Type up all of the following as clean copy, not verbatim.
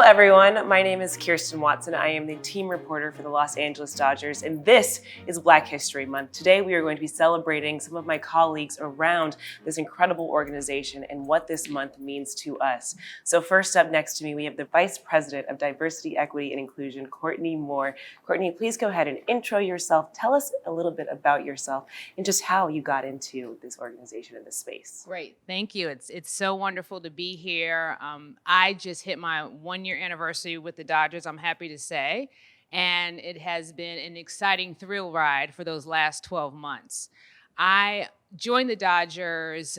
everyone. My name is Kirsten Watson. I am the team reporter for the Los Angeles Dodgers, and this is Black History Month. Today, we are going to be celebrating some of my colleagues around this incredible organization and what this month means to us. So first up next to me, we have the Vice President of Diversity, Equity, and Inclusion, Courtney Moore. Courtney, please go ahead and intro yourself. Tell us a little bit about yourself and just how you got into this organization and this space. Great, thank you. It's so wonderful to be here. I just hit my 1-year anniversary with the Dodgers, I'm happy to say, and it has been an exciting thrill ride for those last 12 months. I joined the Dodgers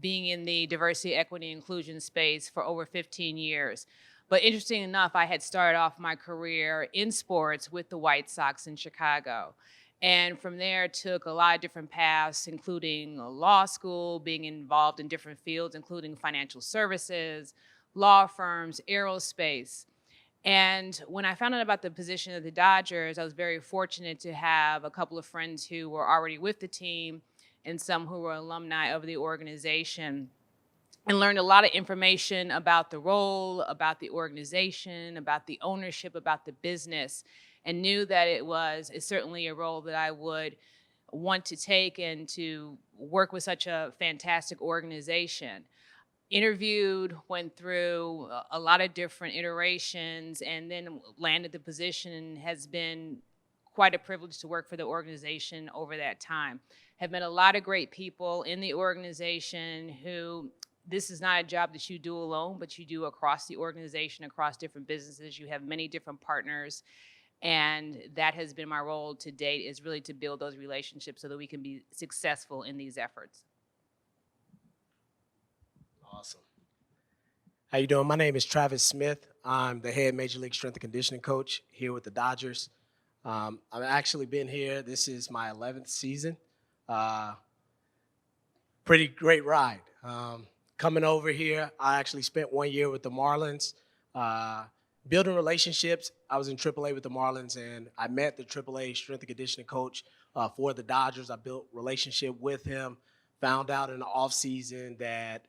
being in the diversity, equity, inclusion space for over 15 years. But interesting enough, I had started off my career in sports with the White Sox in Chicago. And from there, took a lot of different paths, including law school, being involved in different fields, including financial services, law firms, aerospace. And when I found out about the position of the Dodgers, I was very fortunate to have a couple of friends who were already with the team and some who were alumni of the organization, and learned a lot of information about the role, about the organization, about the ownership, about the business, and knew that it's certainly a role that I would want to take and to work with such a fantastic organization. Interviewed, went through a lot of different iterations, and then landed the position, and has been quite a privilege to work for the organization over that time. Have met a lot of great people in the organization who, this is not a job that you do alone, but you do across the organization, across different businesses. You have many different partners. And that has been my role to date, is really to build those relationships so that we can be successful in these efforts. Awesome. How you doing? My name is Travis Smith. I'm the head Major League Strength and Conditioning coach here with the Dodgers. I've actually been here. This is my 11th season. Pretty great ride. Coming over here, I actually spent 1 year with the Marlins. Building relationships. I was in AAA with the Marlins, and I met the AAA strength and conditioning coach for the Dodgers. I built relationship with him, found out in the offseason that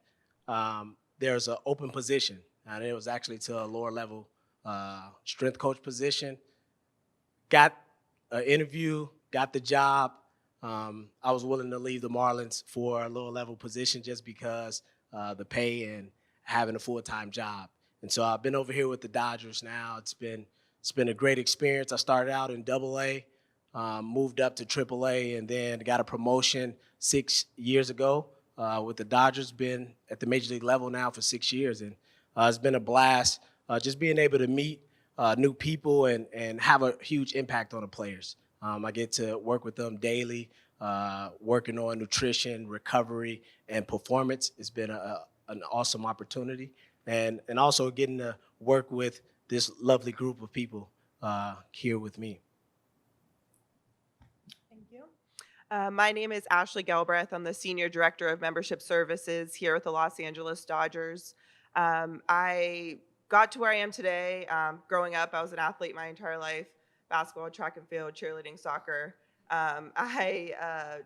there's an open position, and it was actually to a lower level strength coach position. Got an interview, got the job. I was willing to leave the Marlins for a lower level position just because the pay and having a full-time job. And so I've been over here with the Dodgers now. It's been a great experience. I started out in AA, moved up to AAA, and then got a promotion 6 years ago with the Dodgers. Been at the major league level now for 6 years, and it's been a blast just being able to meet new people and have a huge impact on the players. I get to work with them daily, working on nutrition, recovery, and performance. It's been an awesome opportunity. And also getting to work with this lovely group of people here with me. Thank you. My name is Ashley Gelbreth. I'm the Senior Director of Membership Services here with the Los Angeles Dodgers. I got to where I am today. Growing up, I was an athlete my entire life: basketball, track and field, cheerleading, soccer. I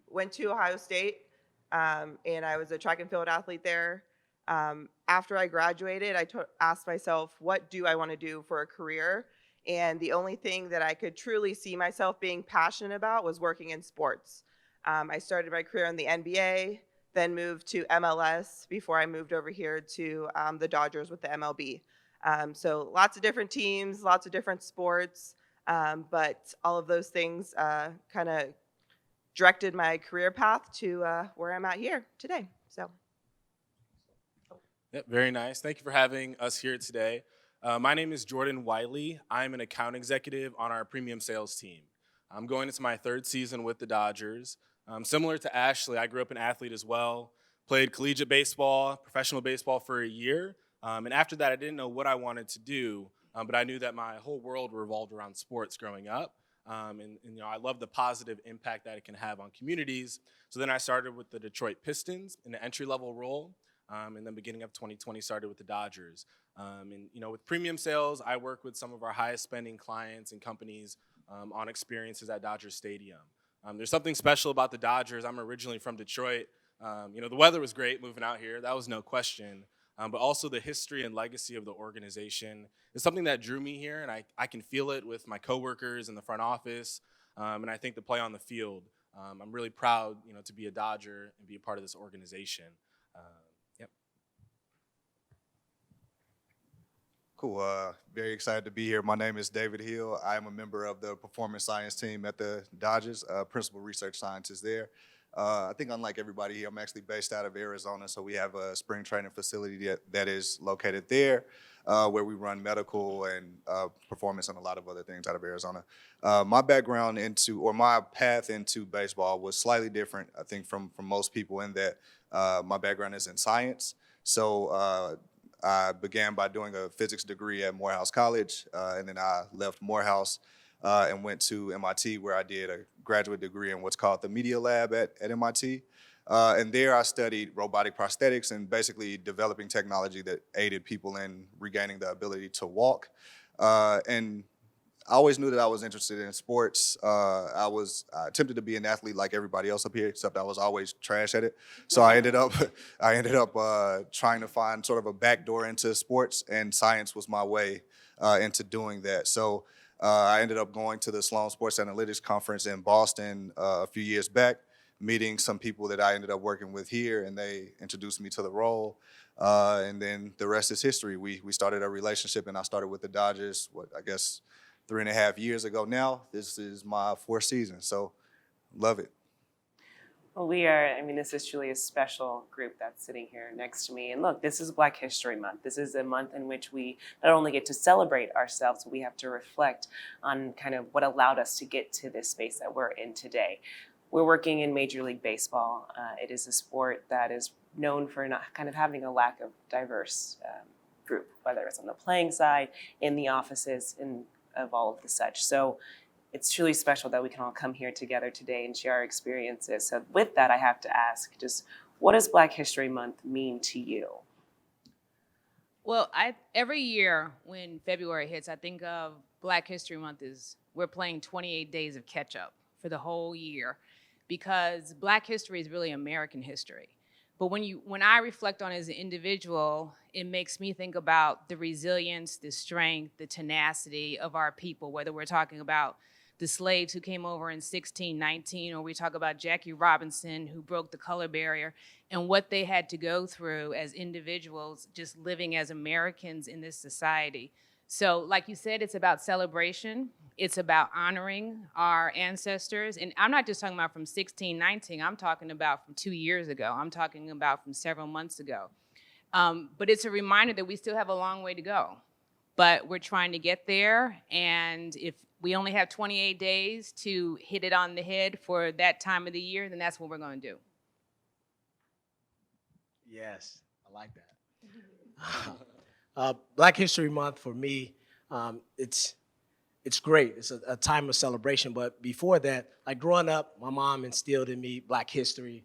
went to Ohio State, and I was a track and field athlete there. After I graduated, I asked myself, what do I want to do for a career? And the only thing that I could truly see myself being passionate about was working in sports. I started my career in the NBA, then moved to MLS before I moved over here to the Dodgers with the MLB. So lots of different teams, lots of different sports, but all of those things kind of directed my career path to where I'm at here today. So. Yep, very nice. Thank you for having us here today. My name is Jordan Wiley. I'm an account executive on our premium sales team. I'm going into my 3rd season with the Dodgers. Similar to Ashley, I grew up an athlete as well, played collegiate baseball, professional baseball for a year. And after that, I didn't know what I wanted to do, but I knew that my whole world revolved around sports growing up. And I love the positive impact that it can have on communities. So then I started with the Detroit Pistons in an entry-level role. And then beginning of 2020 started with the Dodgers. With premium sales, I work with some of our highest spending clients and companies on experiences at Dodger Stadium. There's something special about the Dodgers. I'm originally from Detroit. The weather was great moving out here. That was no question. but also the history and legacy of the organization is something that drew me here, and I can feel it with my coworkers in the front office, and I think the play on the field. I'm really proud, to be a Dodger and be a part of this organization. Yep. Cool. Very excited to be here. My name is David Hill. I am a member of the performance science team at the Dodgers, principal research scientist there. I think unlike everybody here, I'm actually based out of Arizona, so we have a spring training facility that is located there, where we run medical and performance and a lot of other things out of Arizona. My background my path into baseball was slightly different, I think, from most people in that my background is in science. So I began by doing a physics degree at Morehouse College, and then I left Morehouse and went to MIT, where I did a graduate degree in what's called the Media Lab at MIT. And there I studied robotic prosthetics and basically developing technology that aided people in regaining the ability to walk. And I always knew that I was interested in sports. I attempted to be an athlete like everybody else up here, except I was always trash at it. So I ended up trying to find sort of a backdoor into sports, and science was my way into doing that. So I ended up going to the Sloan Sports Analytics Conference in Boston a few years back, meeting some people that I ended up working with here, and they introduced me to the role. And then the rest is history. We started a relationship, and I started with the Dodgers, 3.5 years ago now. This is my 4th season, so love it. Well, this is truly a special group that's sitting here next to me. And look, this is Black History Month. This is a month in which we not only get to celebrate ourselves, but we have to reflect on kind of what allowed us to get to this space that we're in today. We're working in Major League Baseball. It is a sport that is known for not kind of having a lack of diverse group, whether it's on the playing side, in the offices, and of all of the such. So it's truly special that we can all come here together today and share our experiences. So with that, I have to ask, just what does Black History Month mean to you? Well, every year when February hits, I think of Black History Month as we're playing 28 days of catch up for the whole year, because Black history is really American history. But when I reflect on it as an individual, it makes me think about the resilience, the strength, the tenacity of our people, whether we're talking about the slaves who came over in 1619, or we talk about Jackie Robinson, who broke the color barrier, and what they had to go through as individuals, just living as Americans in this society. So like you said, it's about celebration. It's about honoring our ancestors. And I'm not just talking about from 1619, I'm talking about from 2 years ago. I'm talking about from several months ago. But it's a reminder that we still have a long way to go. But we're trying to get there. And if we only have 28 days to hit it on the head for that time of the year, then that's what we're going to do. Yes, I like that. Black History Month for me, it's great. It's a time of celebration. But before that, like growing up, my mom instilled in me Black history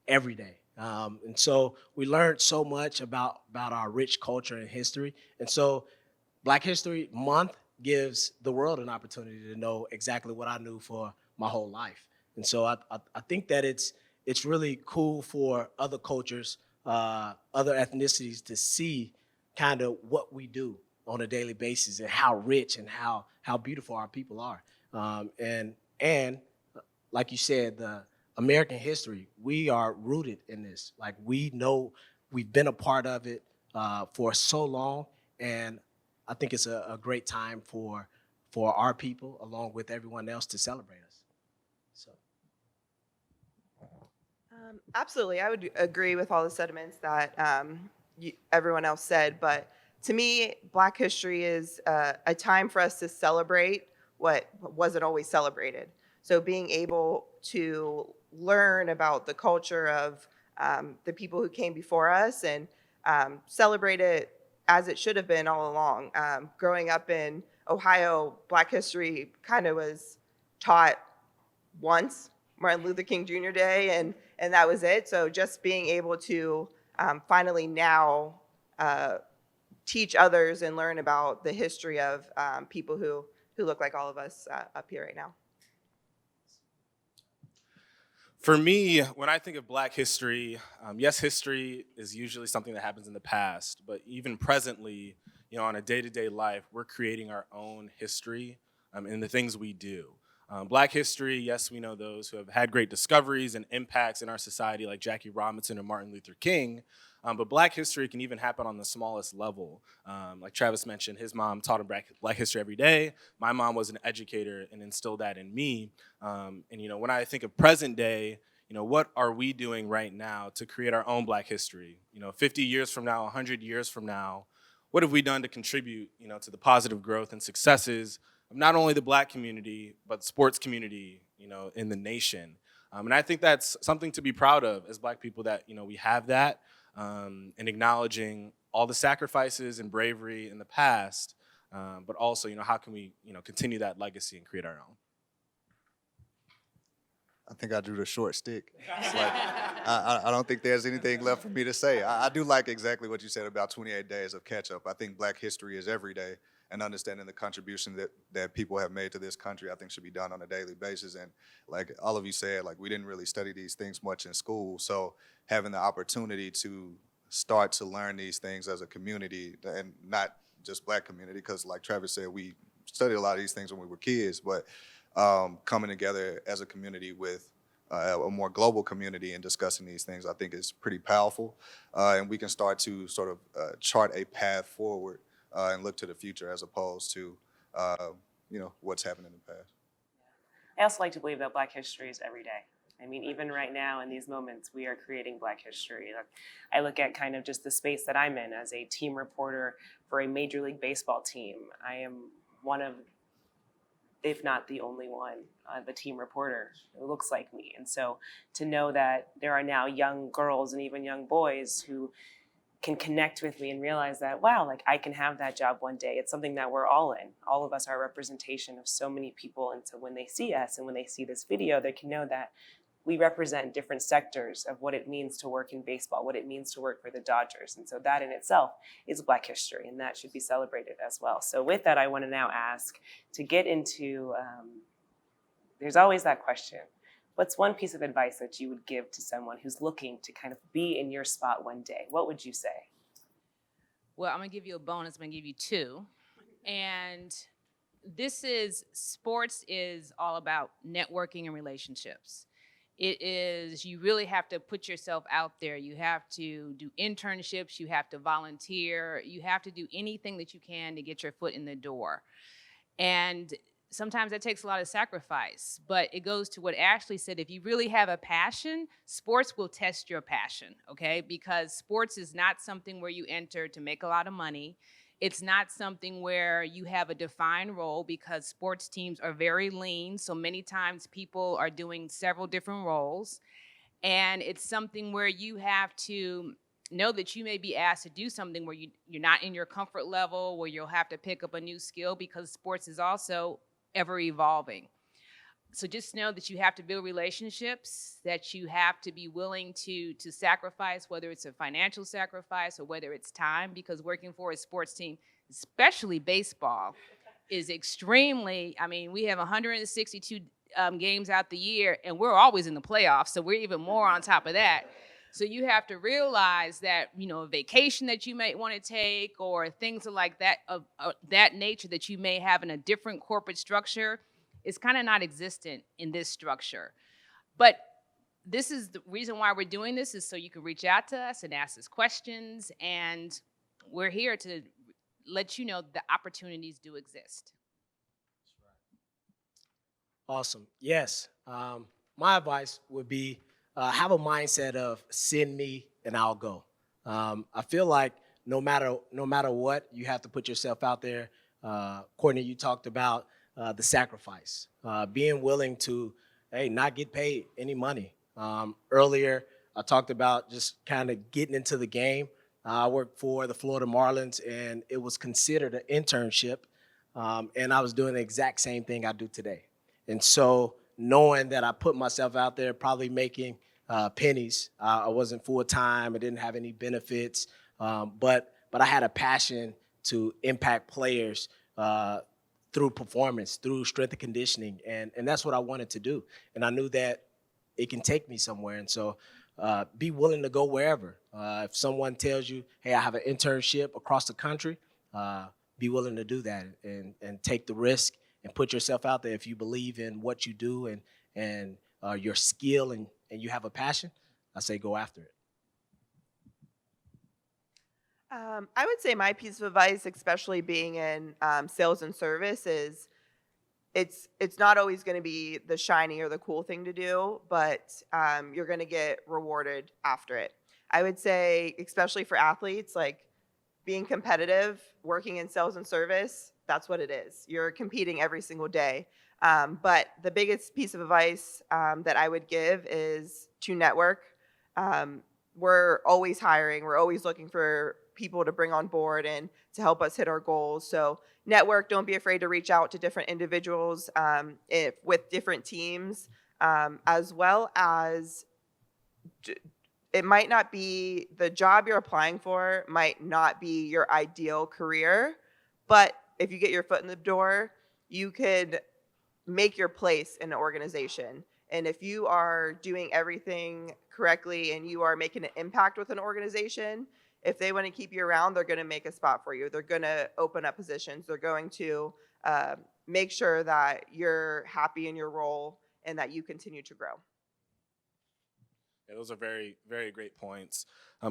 every day. And so we learned so much about our rich culture and history. And so Black History Month gives the world an opportunity to know exactly what I knew for my whole life. And so I think that it's really cool for other cultures, other ethnicities to see kind of what we do on a daily basis and how rich and how beautiful our people are. And like you said, the American history, we are rooted in this. Like we know we've been a part of it for so long, and I think it's a great time for our people, along with everyone else, to celebrate us. So. Absolutely, I would agree with all the sentiments that everyone else said, but to me, Black history is a time for us to celebrate what wasn't always celebrated. So being able to learn about the culture of the people who came before us and celebrate it as it should have been all along. Growing up in Ohio, Black history kind of was taught once, Martin Luther King Jr. Day, and that was it. So just being able to finally now teach others and learn about the history of people who look like all of us up here right now. For me, when I think of Black history, yes, history is usually something that happens in the past, but even presently, on a day-to-day life, we're creating our own history in the things we do. Black history, yes, we know those who have had great discoveries and impacts in our society, like Jackie Robinson and Martin Luther King. But Black history can even happen on the smallest level. Like Travis mentioned, his mom taught him Black history every day. My mom was an educator and instilled that in me. When I think of present day, what are we doing right now to create our own Black history? 50 years from now, 100 years from now, what have we done to contribute, to the positive growth and successes of not only the Black community, but the sports community, in the nation? And I think that's something to be proud of as Black people, that, we have that, and acknowledging all the sacrifices and bravery in the past, but also, how can we, continue that legacy and create our own? I think I drew the short stick. It's like, I don't think there's anything left for me to say. I do like exactly what you said about 28 days of catch-up. I think Black history is every day, and understanding the contribution that people have made to this country, I think should be done on a daily basis. And like all of you said, like we didn't really study these things much in school, so having the opportunity to start to learn these things as a community, and not just Black community, because like Travis said, we studied a lot of these things when we were kids, but coming together as a community with a more global community and discussing these things, I think is pretty powerful. And we can start to sort of chart a path forward and look to the future, as opposed to, what's happened in the past. I also like to believe that Black history is every day. I mean, even right now in these moments, we are creating Black history. I look at kind of just the space that I'm in as a team reporter for a Major League Baseball team. I am one of, if not the only one, the team reporter who looks like me. And so to know that there are now young girls and even young boys who can connect with me and realize that, wow, like I can have that job one day. It's something that we're all in. All of us are a representation of so many people. And so when they see us and when they see this video, they can know that we represent different sectors of what it means to work in baseball, what it means to work for the Dodgers. And so that in itself is Black history, and that should be celebrated as well. So with that, I want to now ask to get into, there's always that question. What's one piece of advice that you would give to someone who's looking to kind of be in your spot one day? What would you say? Well, I'm going to give you a bonus. I'm going to give you two. And sports is all about networking and relationships. You really have to put yourself out there. You have to do internships. You have to volunteer. You have to do anything that you can to get your foot in the door. And sometimes that takes a lot of sacrifice, but it goes to what Ashley said. If you really have a passion, sports will test your passion, okay? Because sports is not something where you enter to make a lot of money. It's not something where you have a defined role, because sports teams are very lean. So many times people are doing several different roles. And it's something where you have to know that you may be asked to do something where you're not in your comfort level, where you'll have to pick up a new skill, because sports is also ever evolving. So just know that you have to build relationships, that you have to be willing to sacrifice, whether it's a financial sacrifice or whether it's time, because working for a sports team, especially baseball, is extremely, we have 162 games out the year, and we're always in the playoffs, so we're even more on top of that. So you have to realize that, a vacation that you may want to take, or things like that, of that nature that you may have in a different corporate structure, is kind of not existent in this structure. But this is the reason why we're doing this, is so you can reach out to us and ask us questions, and we're here to let you know the opportunities do exist. Awesome. Yes. My advice would be have a mindset of send me and I'll go. I feel like no matter what, you have to put yourself out there. Courtney, you talked about the sacrifice, being willing to, not get paid any money. Earlier, I talked about just kind of getting into the game. I worked for the Florida Marlins, and it was considered an internship, and I was doing the exact same thing I do today. And so knowing that I put myself out there, probably making pennies, I wasn't full-time, I didn't have any benefits, but I had a passion to impact players through performance, through strength and conditioning, and that's what I wanted to do. And I knew that it can take me somewhere. And so be willing to go wherever. If someone tells you, hey, I have an internship across the country, be willing to do that and take the risk and put yourself out there. If you believe in what you do and your skill and you have a passion, I say go after it. I would say my piece of advice, especially being in sales and service, is it's not always going to be the shiny or the cool thing to do, but you're going to get rewarded after it. I would say, especially for athletes, like being competitive, working in sales and service, that's what it is. You're competing every single day. But the biggest piece of advice that I would give is to network. We're always hiring. We're always looking for people to bring on board and to help us hit our goals. So network, don't be afraid to reach out to different individuals with different teams, as well as it might not be the job you're applying for, might not be your ideal career, but if you get your foot in the door, you could make your place in an organization. And if you are doing everything correctly and you are making an impact with an organization, if they want to keep you around, they're going to make a spot for you. They're going to open up positions. They're going to make sure that you're happy in your role and that you continue to grow. Yeah, those are very, very great points.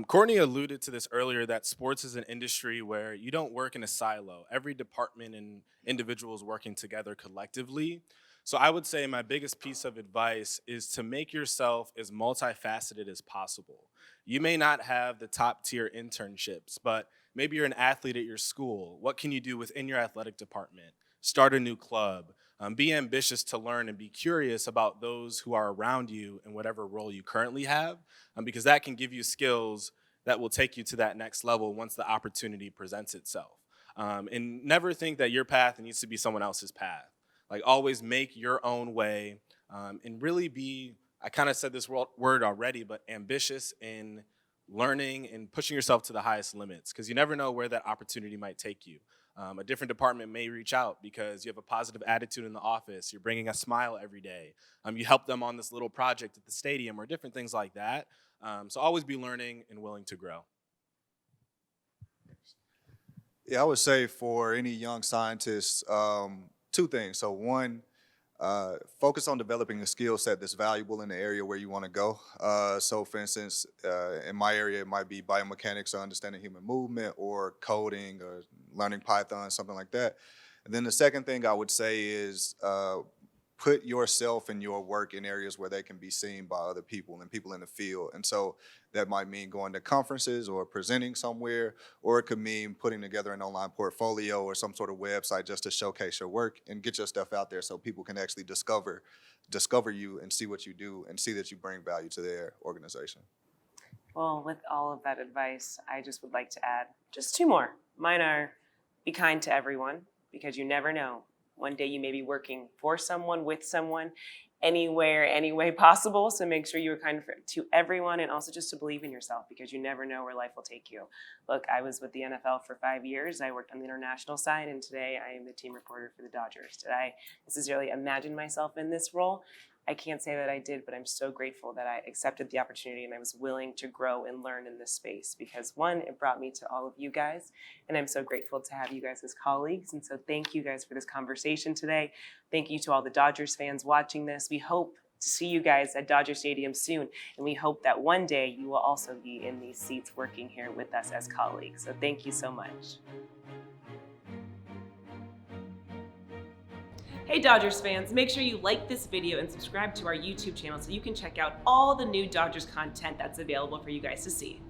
Courtney alluded to this earlier, that sports is an industry where you don't work in a silo. Every department and individual is working together collectively. So I would say my biggest piece of advice is to make yourself as multifaceted as possible. You may not have the top tier internships, but maybe you're an athlete at your school. What can you do within your athletic department? Start a new club. Be ambitious to learn and be curious about those who are around you in whatever role you currently have, because that can give you skills that will take you to that next level once the opportunity presents itself. And never think that your path needs to be someone else's path. Like, always make your own way, and really be, I kind of said this word already, but ambitious in learning and pushing yourself to the highest limits, because you never know where that opportunity might take you. A different department may reach out because you have a positive attitude in the office, you're bringing a smile every day, you help them on this little project at the stadium or different things like that. So always be learning and willing to grow. Yeah, I would say for any young scientists, two things. So one, focus on developing a skill set that's valuable in the area where you want to go. So for instance, in my area, it might be biomechanics or understanding human movement, or coding or learning Python, something like that. And then the second thing I would say is put yourself and your work in areas where they can be seen by other people and people in the field. And so that might mean going to conferences or presenting somewhere, or it could mean putting together an online portfolio or some sort of website just to showcase your work and get your stuff out there so people can actually discover you and see what you do and see that you bring value to their organization. Well, with all of that advice, I just would like to add just two more. Mine are, be kind to everyone, because you never know. One day you may be working for someone, with someone, anywhere, any way possible. So make sure you are kind to everyone, and also just to believe in yourself, because you never know where life will take you. Look, I was with the NFL for 5 years. I worked on the international side, and today I am the team reporter for the Dodgers. Did I necessarily imagine myself in this role? I can't say that I did, but I'm so grateful that I accepted the opportunity and I was willing to grow and learn in this space, because one, it brought me to all of you guys, and I'm so grateful to have you guys as colleagues. And so thank you guys for this conversation today. Thank you to all the Dodgers fans watching this. We hope to see you guys at Dodger Stadium soon, and we hope that one day you will also be in these seats working here with us as colleagues. So thank you so much. Hey Dodgers fans, make sure you like this video and subscribe to our YouTube channel so you can check out all the new Dodgers content that's available for you guys to see.